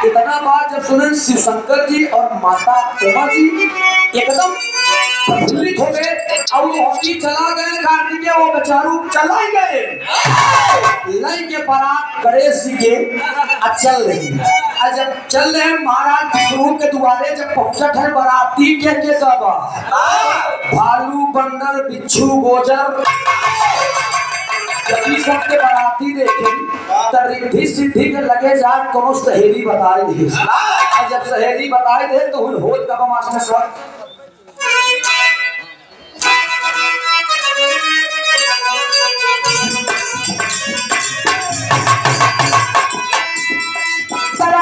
इतना बात जब सुने शिव शंकर जी और माता उमा जी एकदम प्रफुल्लित हो गए और वो हॉकी चला गए कार्तिक के वो बेचारू चला ही गए लई के बारात गणेश जी के चल रही और जब चल रहे महाराज विष्णु के द्वारे जब पहुंचत है बाराती के सब भालू बंदर बिच्छू गोजर जब सबके बाराती देखे तो रिद्धि सिद्धि के लगे जाए कोनो सहेली बताए दे और जब सहेली बताए दे तो हो तब मास्टर साहब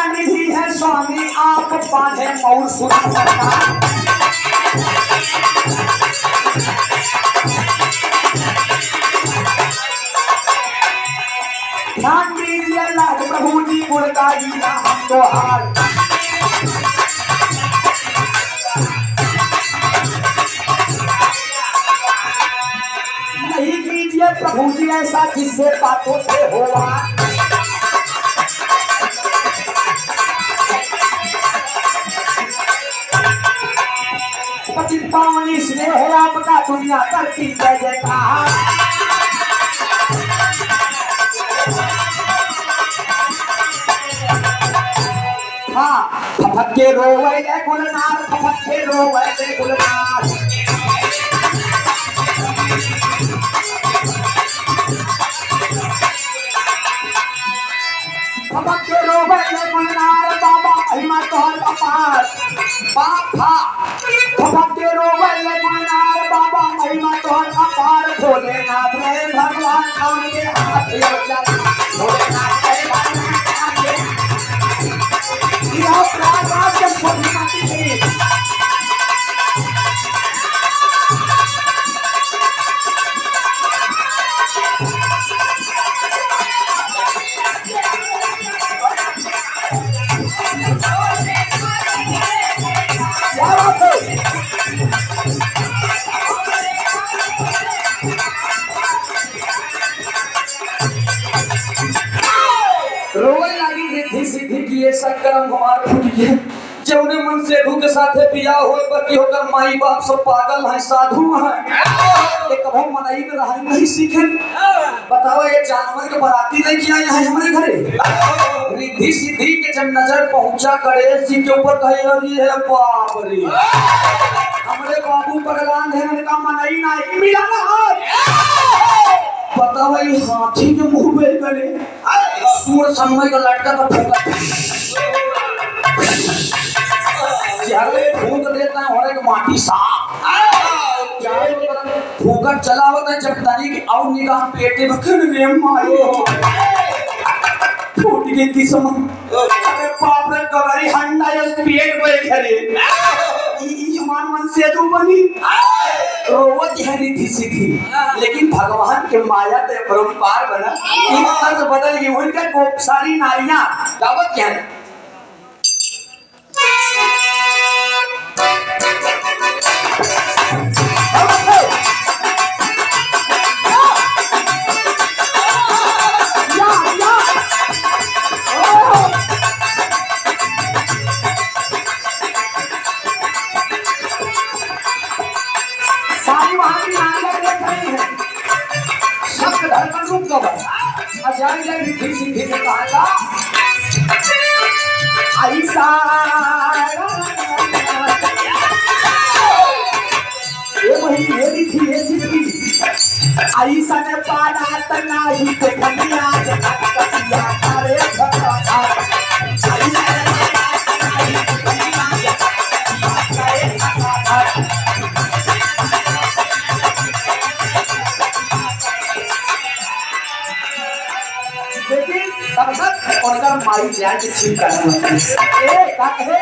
निधि है स्वामी आप बांधे और सुना सरकार ध्यान दीजिए अल्लाह प्रभु जी गुणकारी ना हम तो हार नहीं कीजिए प्रभु जी ऐसा जिससे बातों से होगा पतित पावनी स्नेह है आपका दुनिया करती जय जयकार हाँ फफके रोवे गुलनार फफके रोवे गुलनार फफके रोवे गुलनार बाबा महिमा तोहर अपार बाबा फफके रोवे गुलनार बाबा महिमा तोहर अपार भोलेनाथ रे भगवान काम के हाथ यो चल भोलेनाथ रे भगवान काम के रात जब छोटी माटी थी रोए लागी रिद्धि सिद्धि किए सकरम हमार फुटिए जौने मन से भूख साथे पिया होए बकी होकर माई बाप सब पागल हैं साधु हैं ये कभो मनाई में रहा नहीं सीखे बताओ ये जानवर के बाराती नहीं किया यहाँ हमारे घरे रिद्धि सिद्धि के जब नजर पहुंचा गणेश जी के ऊपर कहे अरे है बाप रे हमारे बाबू पगलान है उनका मनाई नहीं मिला ना बताओ ये हाथी के मुंह में गले सूर समय का लटका तो चाहे फूंक देता है और एक माटी साफ फूंकर चला होता है जब तारी की और निगाह पेटे बखर रे मायो फूट गई किस्म अरे बाप रे कबरी हंडा इस पेट पे खरे ई मन से तू बनी रोवत है रिद्धि सिद्धि लेकिन भगवान के माया ते परंपार बना इन अर्थ बदल गई उनका को सारी नारियां दावत क्या है ऐसा ने पारा तना ही देखनिया कसिया करे भगवान लेकिन तब तक और माई जान के ठीक करना ए का कहे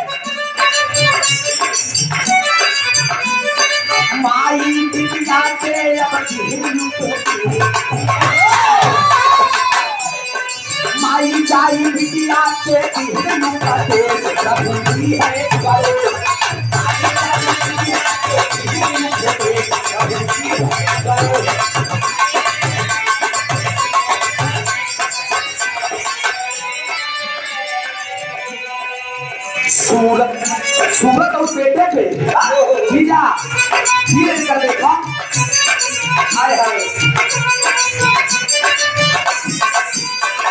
माई बिटिया के अब झिलू पे माई जाई बिटिया के झिलू पे प्रभु है गए सूरत सूरत और पेटे पे जीजा धीरे कर देखा। हाय हाय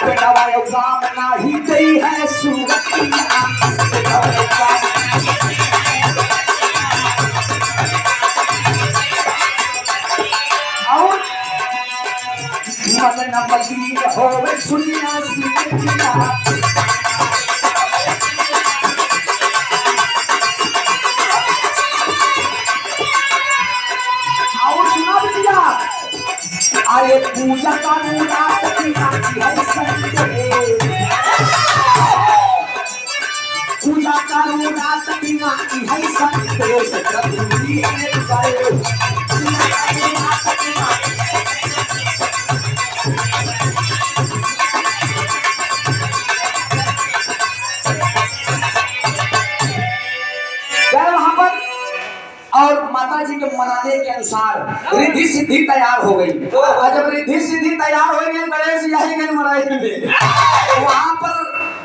बेटा वाला काम नहीं गई है सूरत और मदन मदीन हो सुनिया सुनिया आए पूजा का रात की है संडे पूजा का रात की है संडे सतगुरु ने गाए वहां पर और माता जी के मनाने के अनुसार रिद्धि सिद्धि तैयार हो गई। और जब रिद्धि सिद्धि तैयार हो गई गणेश यही गण मनाए वहां पर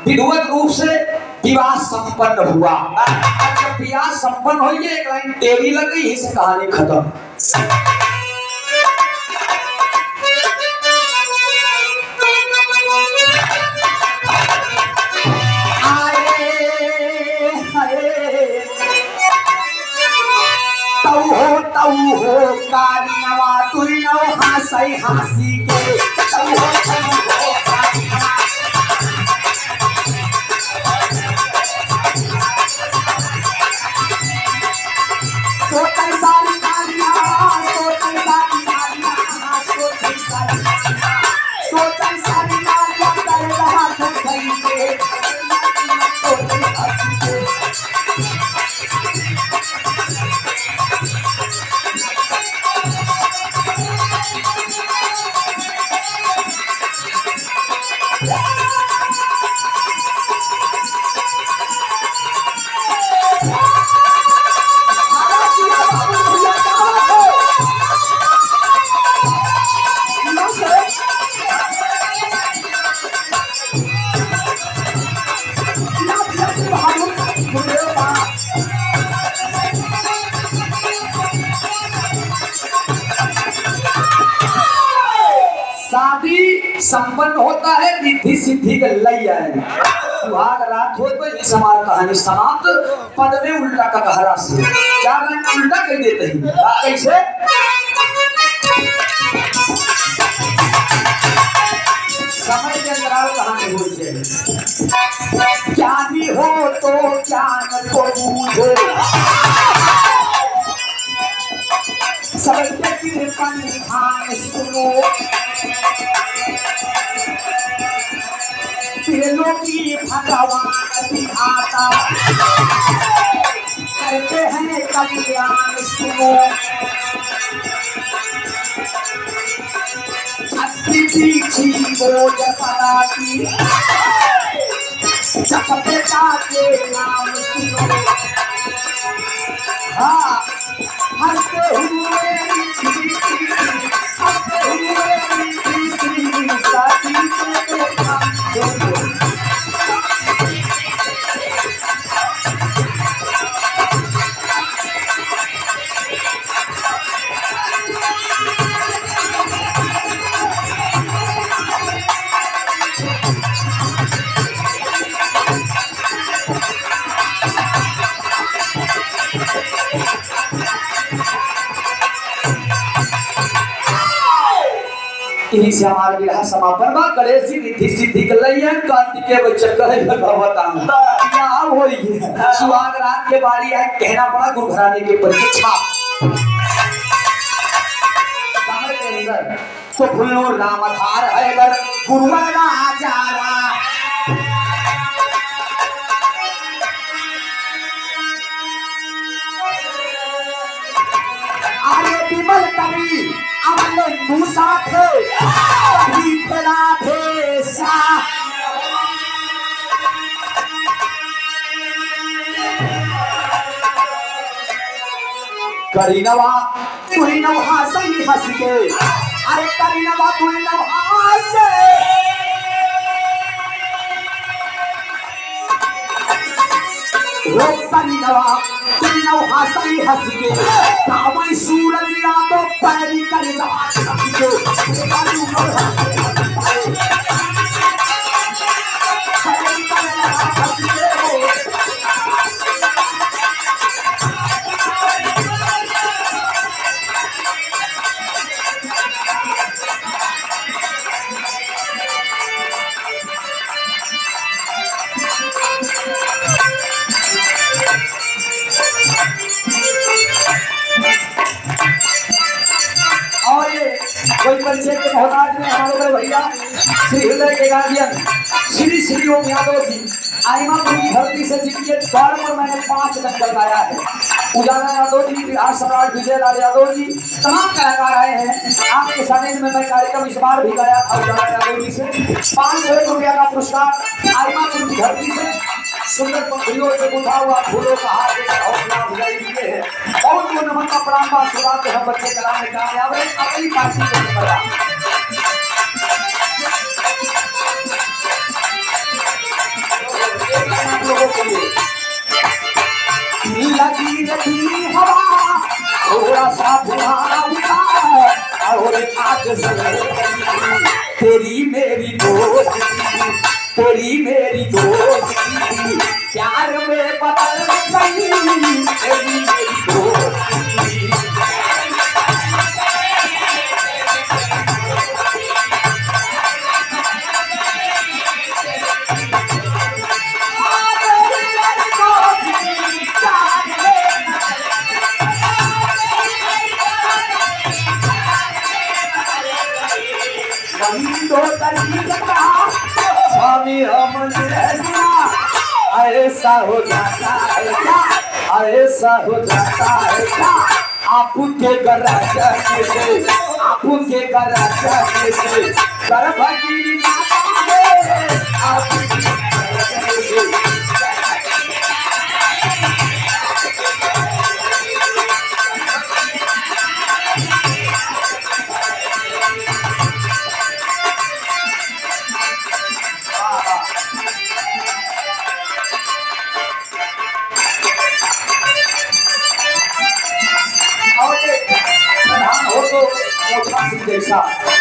विधिवत रूप से विवाह संपन्न हुआ। जब विवाह संपन्न हो गई एक लाइन टेरी लग गई इस कहानी खत्म। तऊ हो कारिनवा तुई नो हासई हासी के तऊ हो कारिनवा तो तई सारी कारिया तो तई सारी कारिया तो तई सारी कारिया कर रहा तो भई के तो तई हासी के शादी संपन्न होता है रिद्धि सिद्धि के लई आए सुहाग रात हो तो इस हमारी कहानी समाप्त। पद में उल्टा का कहरा से चार लाइन उल्टा कह देते हैं कैसे समय के अंतराल कहानी हो जाए ज्ञानी हो तो ज्ञान को बूझो सबके कृपा निधान सुनो त्रिलोकी भगवान विधाता करते हैं कल्याण सुनो अतिथि बोझ पराती सपता के नाम सुनो हाँ हंसते हुए साथी को देखा इन्हीं से हमारा विवाह समापन बा। गणेश जी रिद्धि सिद्धि के लिए कार्तिकेय बच्चे कहे भगवतान क्या होई है सुहाग रात के बारी आए कहना पड़ा गुरु घराने के परिचय छाप कमरे के अंदर तो फुल्लो राम आधार है अगर गुरुवर राजा आरे विमल कवि अमल दूसा थे अभी फरा थे सा करीनवा तुरीनवा सही हंस के अरे करीनवा तुरीनवा से रोकन नवा तुम नवा सही हंस के कामई सूरज यादो पैरी कर कोई परिचय के मोहताज में हमारे बड़े भैया श्री हृदय के गार्जियन श्री श्री ओम यादव जी आईमा पूरी धरती से जिनके द्वार पर मैंने 5 दंगल गाया है। उजाला यादव जी, बिहार सम्राट विजय लाल यादव जी, तमाम कलाकार आए हैं। आपके सामने में मैं कार्यक्रम इस बार भी गाया था उजाला यादव जी से। 500 रुपया का पुरस्कार आईमा पूरी धरती से सुंदर पंखुड़ियों से गुथा हुआ फूलों का हाथ देकर हौसला बुझाई दिए है। बहुत बहुत नमन का प्रणाम बात हम बच्चे कला में कामयाब है। अपनी पार्टी को बता लोगों के लिए लगी रही हवा थोड़ा सा बुहारा और आज तेरी मेरी दोस्ती तेरी मेरी दोस्ती प्यार में बदल गई तेरी मेरी दोस्ती स्वामी ऐसा हो जाता है क्या ऐसा हो जाता है क्या आपके गराजा से आपके गराजा से गर्भगिरी जैसा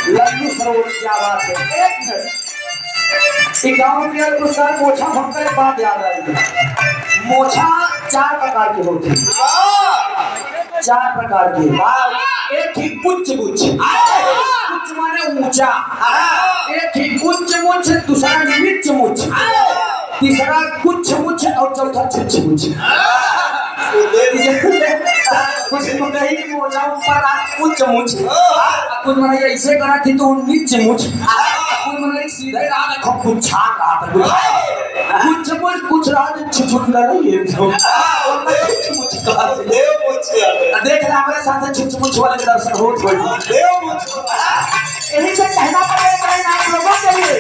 लल्लू सरोवर क्या बात है। एक मिनट गाँव में तो सर मोछा भंकर बात याद आई। मोछा 4 प्रकार की होती है, 4 प्रकार की। एक ही कुछ मुछ, कुछ माने ऊंचा, एक ही कुछ मुछ, दूसरा मिच मुछ, तीसरा कुछ मुछ और चौथा छुछ मुछ। कुछ नहीं मोचा ऊपर कुछ मुछ, कुछ मैंने ऐसे करा थी तो नीचे मुछ, कुछ मैंने सीधे रहा देखो कुछ छान रहा था कुछ मुछ कुछ राज छुछुट नहीं है तो कुछ मुछ कहा देव मुछ देख रहा हमारे साथ छुछ मुछ वाले के दर्शन हो थोड़ी देव मुछ यही से कहना पड़ेगा आप लोगों के लिए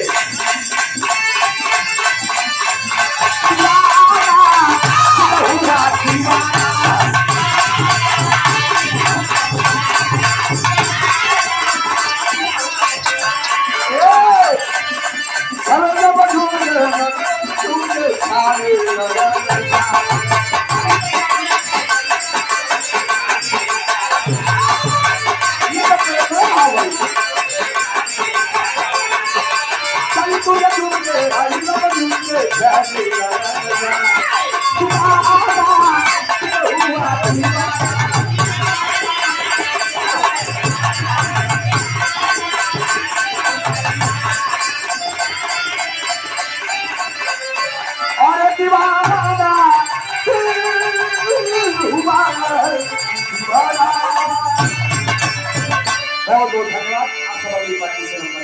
बहुत बहुत धन्यवाद। आप सब अगली पार्टी से नंबर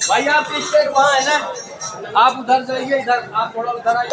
भाई आप स्टेज वहाँ है ना, आप उधर जाइए, इधर आप थोड़ा उधर आइए।